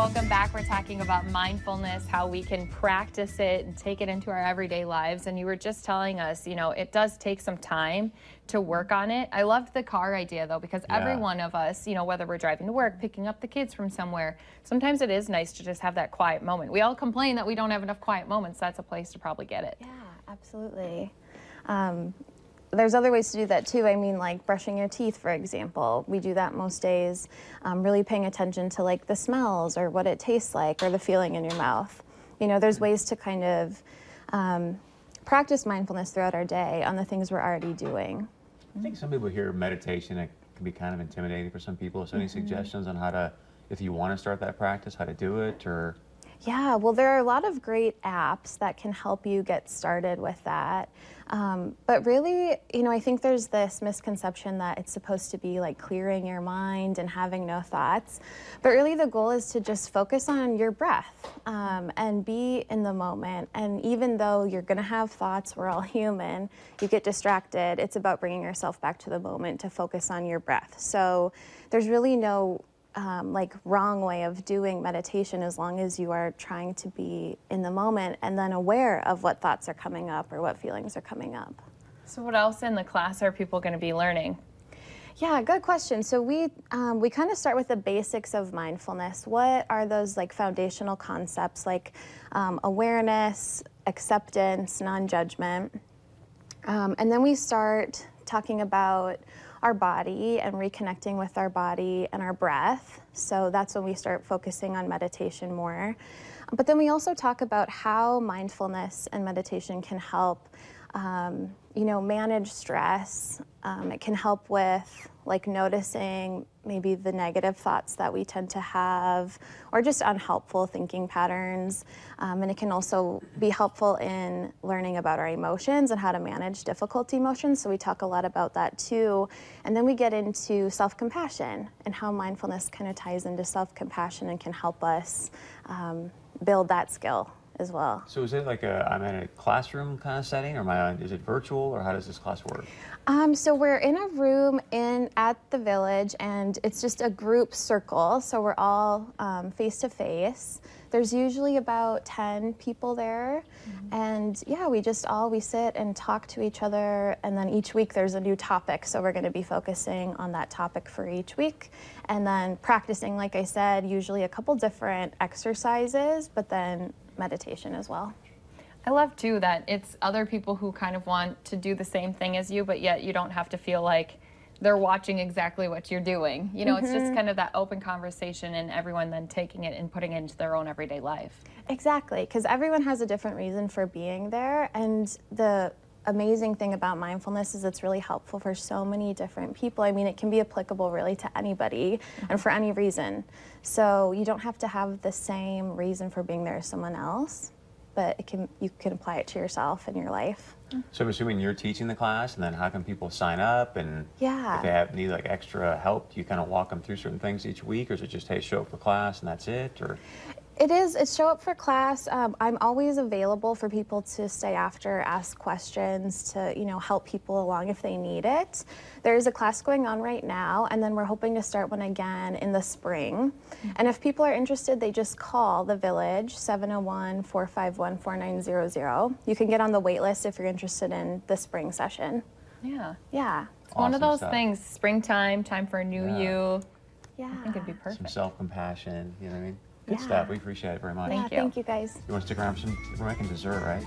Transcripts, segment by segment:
Welcome back. We're talking about mindfulness, how we can practice it and take it into our everyday lives. And you were just telling us, you know, it does take some time to work on it. I loved the car idea, though, because every one of us, you know, whether we're driving to work, picking up the kids from somewhere, sometimes it is nice to just have that quiet moment. We all complain that we don't have enough quiet moments. That's a place to probably get it. Yeah, absolutely. There's other ways to do that too. I mean, like brushing your teeth, for example. We do that most days. Really paying attention to like the smells or what it tastes like or the feeling in your mouth. You know, there's ways to kind of practice mindfulness throughout our day on the things we're already doing. I think some people hear meditation, it can be kind of intimidating for some people. So any suggestions on how to, if you want to start that practice, how to do it, or? Yeah, well, there are a lot of great apps that can help you get started with that. But really, you know, I think there's this misconception that it's supposed to be like clearing your mind and having no thoughts. But really the goal is to just focus on your breath and be in the moment. And even though you're going to have thoughts, we're all human, you get distracted. It's about bringing yourself back to the moment to focus on your breath. So there's really no like wrong way of doing meditation as long as you are trying to be in the moment and then aware of what thoughts are coming up or what feelings are coming up. So what else in the class are people going to be learning? Yeah, good question. So we kind of start with the basics of mindfulness. What are those like foundational concepts like awareness, acceptance, non-judgment? And then we start talking about our body and reconnecting with our body and our breath. So that's when we start focusing on meditation more. But then we also talk about how mindfulness and meditation can help, you know, manage stress. It can help with like noticing maybe the negative thoughts that we tend to have or just unhelpful thinking patterns. And it can also be helpful in learning about our emotions and how to manage difficult emotions. So we talk a lot about that too. And then we get into self-compassion and how mindfulness kind of ties into self-compassion and can help us build that skill as well. So is it like I'm in a classroom kind of setting, or is it virtual, or how does this class work? So we're in a room at the Village, and it's just a group circle. So we're all face to face. There's usually about 10 people there, and yeah, we sit and talk to each other. And then each week there's a new topic, so we're going to be focusing on that topic for each week, and then practicing, like I said, usually a couple different exercises, but then meditation as well. I love too that it's other people who kind of want to do the same thing as you, but yet you don't have to feel like they're watching exactly what you're doing. You know, it's just kind of that open conversation and everyone then taking it and putting it into their own everyday life. Exactly, because everyone has a different reason for being there, and the amazing thing about mindfulness is it's really helpful for so many different people. I mean, it can be applicable really to anybody and for any reason. So you don't have to have the same reason for being there as someone else, but you can apply it to yourself and your life. So I'm assuming you're teaching the class, and then how can people sign up? And yeah, if they need like extra help, do you kind of walk them through certain things each week, or is it just, hey, show up for class and that's it? Or It's show up for class. I'm always available for people to stay after, ask questions, to, you know, help people along if they need it. There is a class going on right now, and then we're hoping to start one again in the spring. And if people are interested, they just call the Village, 701-451-4900. You can get on the wait list if you're interested in the spring session. Yeah. Yeah. It's one of those things, springtime, time for a new you. Yeah. I think it'd be perfect. some self-compassion, you know what I mean? Good stuff. We appreciate it very much. Thank you. Thank you, guys. You want to stick around for we're making dessert, right?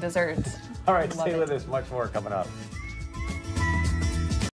Desserts. All right, Love stay it. with us. Much more coming up.